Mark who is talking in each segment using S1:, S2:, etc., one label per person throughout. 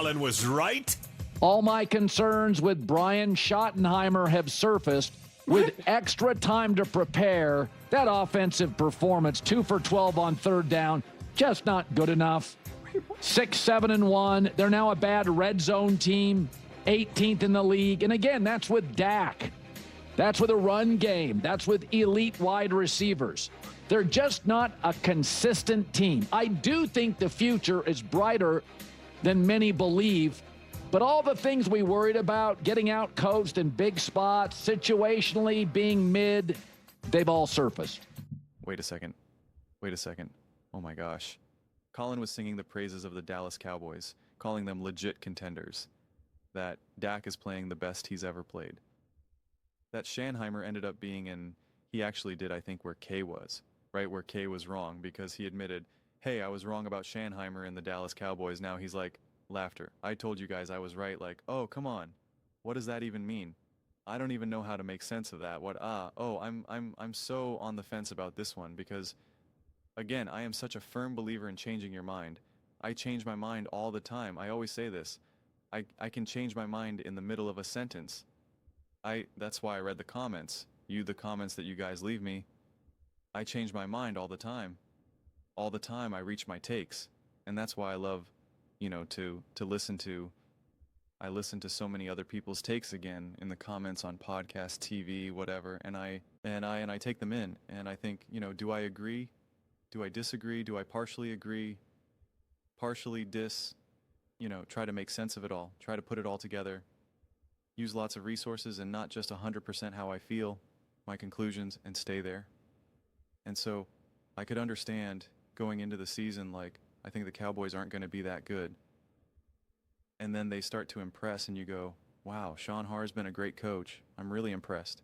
S1: Colin was right?
S2: All my concerns with Brian Schottenheimer have surfaced. With extra time to prepare, that offensive performance, 2 for 12 on third down, just not good enough. 6-7-1. They're now a bad red zone team, 18th in the league. And again, that's with Dak. That's with a run game. That's with elite wide receivers. They're just not a consistent team. I do think the future is brighter than many believe. But all the things we worried about, getting out coached in big spots, situationally being mid, they've all surfaced.
S3: Wait a second. Oh my gosh. Colin was singing the praises of the Dallas Cowboys, calling them legit contenders. That Dak is playing the best he's ever played. That Schottenheimer ended up being in, he actually did, I think, where K was, right? Where K was wrong, because he admitted, hey, I was wrong about Schottenheimer and the Dallas Cowboys. Now he's like, laughter. I told you guys I was right. Like, oh, come on. What does that even mean? I don't even know how to make sense of that. I'm so on the fence about this one because, again, I am such a firm believer in changing your mind. I change my mind all the time. I always say this. I can change my mind in the middle of a sentence. That's why I read the comments. The comments that you guys leave me. I change my mind all the time. All the time I reach my takes. And that's why I love to listen to. I listen to so many other people's takes again in the comments on podcasts, TV, whatever, and I take them in, and I think, do I agree? Do I disagree? Do I partially agree? Partially try to make sense of it all, try to put it all together, use lots of resources and not just 100% how I feel, my conclusions, and stay there. And so I could understand going into the season like, I think the Cowboys aren't going to be that good. And then they start to impress and you go, wow, Sean Harr's been a great coach. I'm really impressed.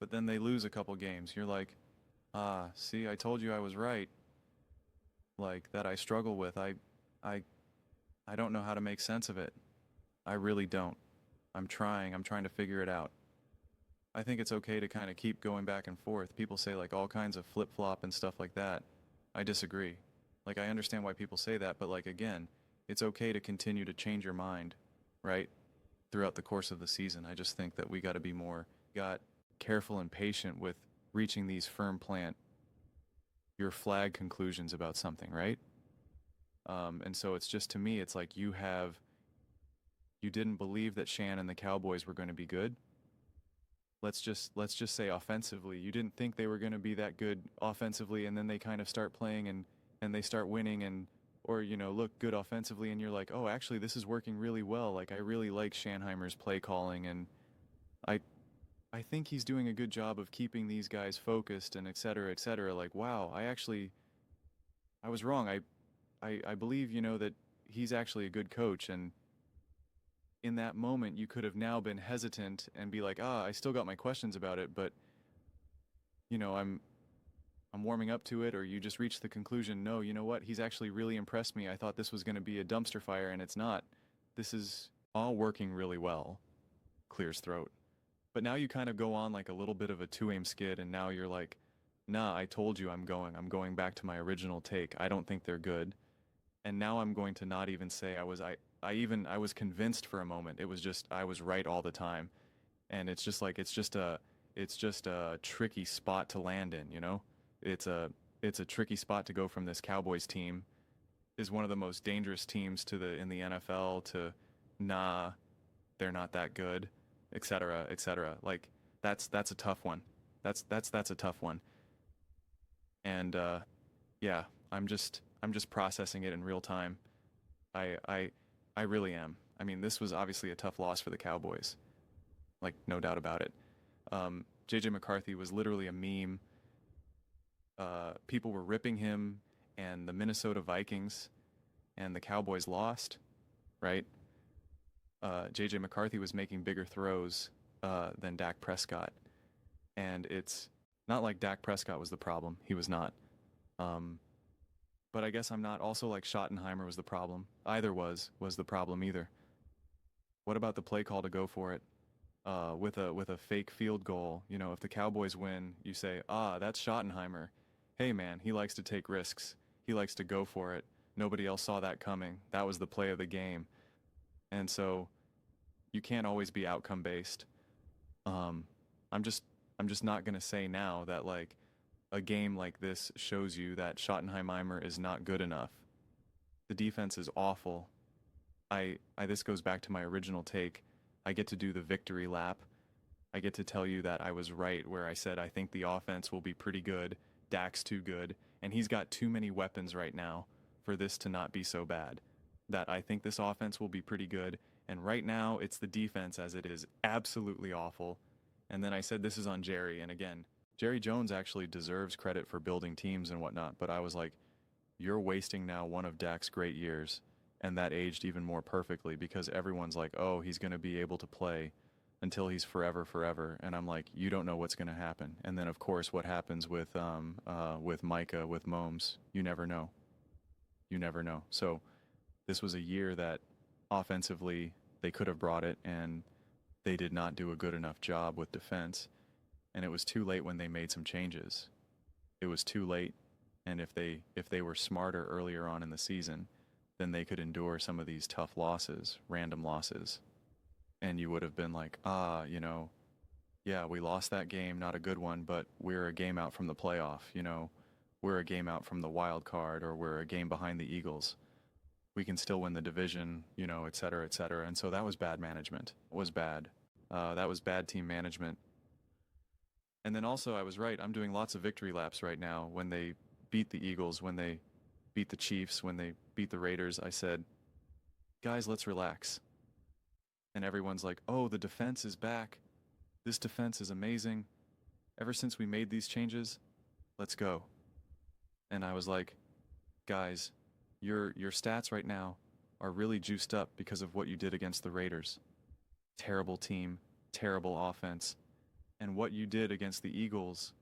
S3: But then they lose a couple games. You're like, see, I told you I was right. Like, that I struggle with. I don't know how to make sense of it. I really don't. I'm trying to figure it out. I think it's okay to kind of keep going back and forth. People say like all kinds of flip-flop and stuff like that. I disagree. Like, I understand why people say that, but like, again, it's okay to continue to change your mind, right? Throughout the course of the season. I just think that we got to be more careful and patient with reaching these firm your flag conclusions about something, right? And so it's just, to me, it's like you didn't believe that Shan and the Cowboys were going to be good. Let's just say offensively, you didn't think they were going to be that good offensively, and then they kind of start playing and they start winning or look good offensively, and you're like, oh, actually this is working really well. Like, I really like Schottenheimer's play calling, and I think he's doing a good job of keeping these guys focused and et cetera, et cetera. Like, wow, I was wrong. I believe, that he's actually a good coach, and in that moment, you could have now been hesitant and be like, I still got my questions about it, but, I'm warming up to it, or you just reach the conclusion, no, you know what, he's actually really impressed me. I thought this was going to be a dumpster fire, and it's not. This is all working really well. Clears throat. But now you kind of go on like a little bit of a two-aim skid, and now you're like, nah, I told you I'm going back to my original take. I don't think they're good. And now I'm going to not even say I was convinced for a moment. It was just, I was right all the time. And it's just like, it's just a tricky spot to land in, It's a tricky spot to go from this Cowboys team is one of the most dangerous teams in the NFL to, nah, they're not that good, et cetera, et cetera. Like, that's a tough one. That's a tough one. And yeah, I'm just processing it in real time. I really am. I mean, this was obviously a tough loss for the Cowboys. Like, no doubt about it. J.J. McCarthy was literally a meme. People were ripping him and the Minnesota Vikings, and the Cowboys lost, right? J.J. McCarthy was making bigger throws than Dak Prescott. And it's not like Dak Prescott was the problem. He was not. But I guess I'm not also like Schottenheimer was the problem. Either was the problem either. What about the play call to go for it with a fake field goal? If the Cowboys win, you say, that's Schottenheimer. Hey man, he likes to take risks. He likes to go for it Nobody else saw that coming. That was the play of the game. And so you can't always be outcome based. I'm just not going to say now that like a game like this shows you that Schottenheimer is not good enough. The defense is awful. This goes back to my original take. I get to do the victory lap. I get to tell you that I was right where I said I think the offense will be pretty good. Dak's too good, and he's got too many weapons right now for this to not be so bad. That I think this offense will be pretty good, and right now it's the defense as it is absolutely awful. And then I said this is on Jerry, and again, Jerry Jones actually deserves credit for building teams and whatnot, but I was like, you're wasting now one of Dak's great years, and that aged even more perfectly because everyone's like, oh, he's going to be able to play until he's forever. And I'm like, you don't know what's going to happen. And then, of course, what happens with Micah, with Momes, you never know. You never know. So this was a year that offensively they could have brought it, and they did not do a good enough job with defense. And it was too late when they made some changes. It was too late. And if they were smarter earlier on in the season, then they could endure some of these tough losses, random losses. And you would have been like, yeah, we lost that game, not a good one, but we're a game out from the playoff, we're a game out from the wild card, or we're a game behind the Eagles. We can still win the division, et cetera, et cetera. And so that was bad management. It was bad. That was bad team management. And then also I was right. I'm doing lots of victory laps right now. When they beat the Eagles, when they beat the Chiefs, when they beat the Raiders, I said, guys, let's relax. And everyone's like, oh, the defense is back. This defense is amazing. Ever since we made these changes, let's go. And I was like, guys, your stats right now are really juiced up because of what you did against the Raiders. Terrible team, terrible offense. And what you did against the Eagles,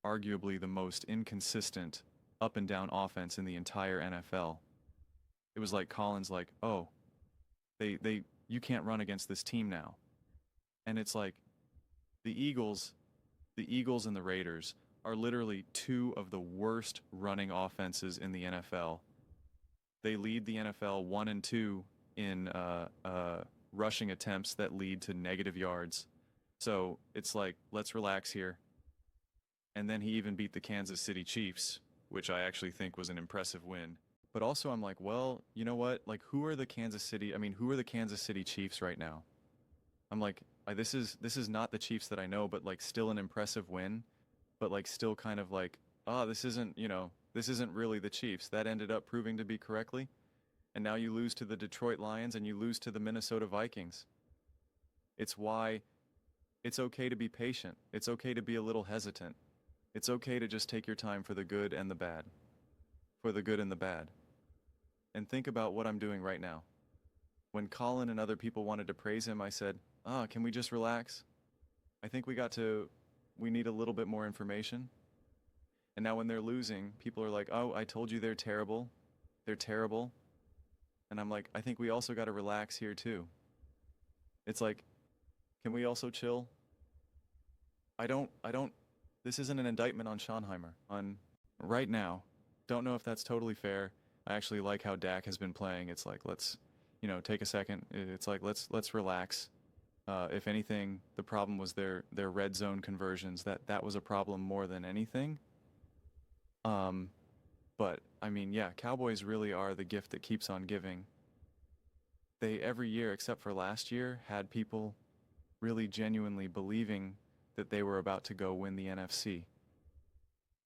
S3: arguably the most inconsistent up and down offense in the entire NFL. It was like Colin's like, oh, you can't run against this team now. And it's like the Eagles and the Raiders are literally two of the worst running offenses in the NFL. They lead the NFL 1 and 2 in rushing attempts that lead to negative yards. So it's like, let's relax here. And then he even beat the Kansas City Chiefs, which I actually think was an impressive win. But also I'm like, well, you know what? Like, who are the Kansas City Chiefs right now? I'm like, this is not the Chiefs that I know, but like still an impressive win, but like still kind of like, this isn't really the Chiefs. That ended up proving to be correctly. And now you lose to the Detroit Lions and you lose to the Minnesota Vikings. It's why it's okay to be patient. It's okay to be a little hesitant. It's okay to just take your time for the good and the bad. For the good and the bad. And think about what I'm doing right now. When Colin and other people wanted to praise him, I said, can we just relax? I think we need a little bit more information. And now when they're losing, people are like, oh, I told you they're terrible. They're terrible. And I'm like, I think we also got to relax here too. It's like, can we also chill? This isn't an indictment on Schottenheimer. On right now, don't know if that's totally fair. I actually like how Dak has been playing. It's like, let's, take a second. It's like, let's relax. If anything, the problem was their red zone conversions. That was a problem more than anything. But I mean, yeah, Cowboys really are the gift that keeps on giving. They every year, except for last year, had people really genuinely believing that they were about to go win the NFC.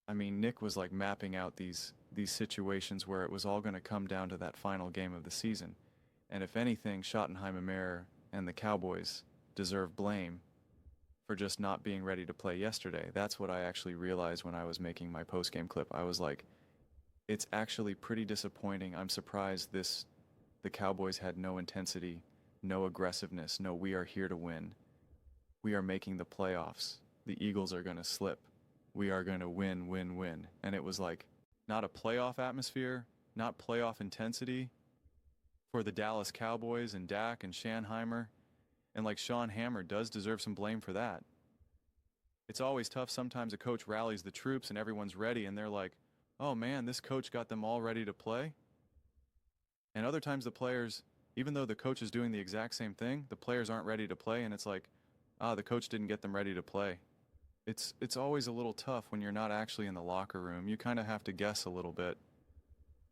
S3: I mean, Nick was like mapping out these situations where it was all going to come down to that final game of the season. And if anything, Schottenheimer and the Cowboys deserve blame for just not being ready to play yesterday. That's what I actually realized when I was making my post-game clip. I was like, it's actually pretty disappointing. I'm surprised the Cowboys had no intensity, no aggressiveness, no we are here to win. We are making the playoffs. The Eagles are going to slip. We are going to win, win, win. And it was like, not a playoff atmosphere, not playoff intensity for the Dallas Cowboys and Dak and Schottenheimer. And like Sean Hammer does deserve some blame for that. It's always tough. Sometimes a coach rallies the troops and everyone's ready and they're like, oh man, this coach got them all ready to play. And other times the players, even though the coach is doing the exact same thing, the players aren't ready to play, and it's like, the coach didn't get them ready to play. It's always a little tough when you're not actually in the locker room. You kind of have to guess a little bit.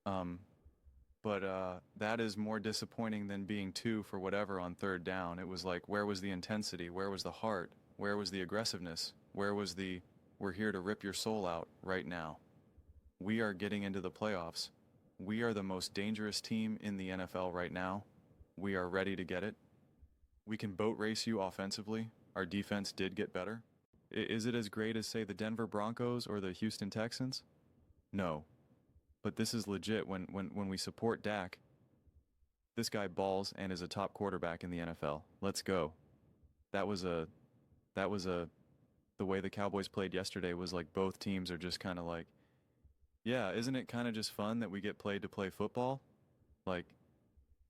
S3: But that is more disappointing than being 2 for whatever on third down. It was like, where was the intensity? Where was the heart? Where was the aggressiveness? Where was the, we're here to rip your soul out right now? We are getting into the playoffs. We are the most dangerous team in the NFL right now. We are ready to get it. We can boat race you offensively. Our defense did get better. Is it as great as, say, the Denver Broncos or the Houston Texans? No. But this is legit. When we support Dak, this guy balls and is a top quarterback in the NFL. Let's go. The way the Cowboys played yesterday was like both teams are just kind of like, yeah, isn't it kind of just fun that we get played to play football? Like,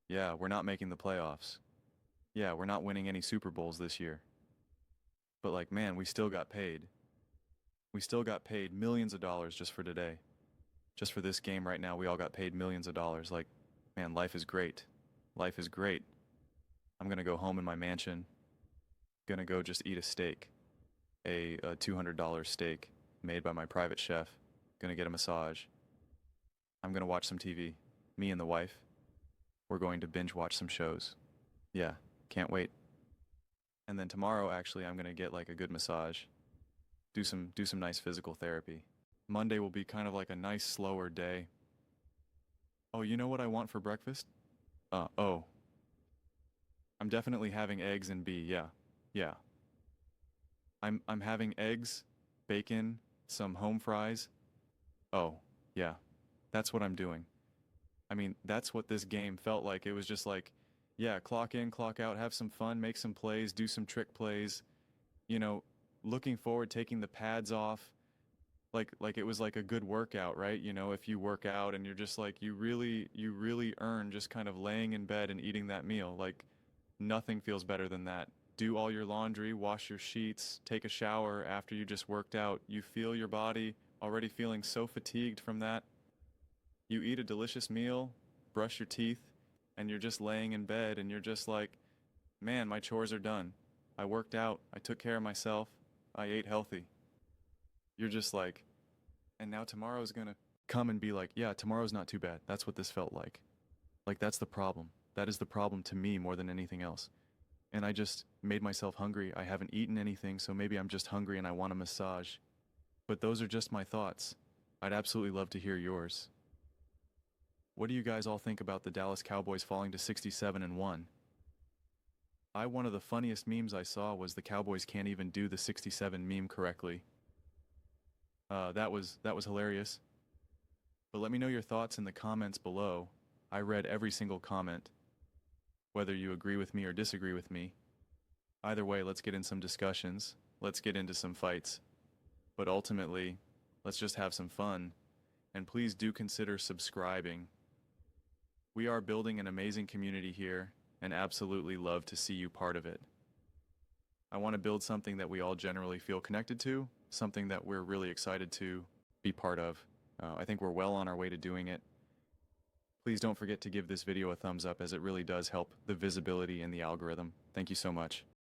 S3: yeah, we're not making the playoffs. Yeah, we're not winning any Super Bowls this year. But like, man, we still got paid. We still got paid millions of dollars just for today. Just for this game right now, we all got paid millions of dollars. Like, man, life is great. Life is great. I'm going to go home in my mansion. Going to go just eat a steak. A $200 steak made by my private chef. Going to get a massage. I'm going to watch some TV. Me and the wife. We're going to binge watch some shows. Yeah, can't wait. And then tomorrow, actually, I'm going to get like a good massage. Do some nice physical therapy. Monday will be kind of like a nice, slower day. Oh, you know what I want for breakfast? I'm definitely having eggs and yeah. I'm having eggs, bacon, some home fries. Oh, yeah. That's what I'm doing. I mean, that's what this game felt like. It was just like, yeah, clock in, clock out, have some fun, make some plays, do some trick plays. You know, looking forward, taking the pads off. Like it was like a good workout, right? You know, if you work out and you're just like, you really earn just kind of laying in bed and eating that meal. Like, nothing feels better than that. Do all your laundry, wash your sheets, take a shower after you just worked out. You feel your body already feeling so fatigued from that. You eat a delicious meal, brush your teeth, and you're just laying in bed and you're just like, man, my chores are done. I worked out, I took care of myself, I ate healthy. You're just like, and now tomorrow's gonna come and be like, yeah, tomorrow's not too bad. That's what this felt like. Like, that's the problem. That is the problem to me more than anything else. And I just made myself hungry. I haven't eaten anything, so maybe I'm just hungry and I want a massage. But those are just my thoughts. I'd absolutely love to hear yours. What do you guys all think about the Dallas Cowboys falling to 67-1? One of the funniest memes I saw was the Cowboys can't even do the 67 meme correctly. That was hilarious. But let me know your thoughts in the comments below. I read every single comment, whether you agree with me or disagree with me. Either way, let's get in some discussions. Let's get into some fights. But ultimately, let's just have some fun. And please do consider subscribing. We are building an amazing community here and absolutely love to see you part of it. I want to build something that we all generally feel connected to, something that we're really excited to be part of. I think we're well on our way to doing it. Please don't forget to give this video a thumbs up, as it really does help the visibility in the algorithm. Thank you so much.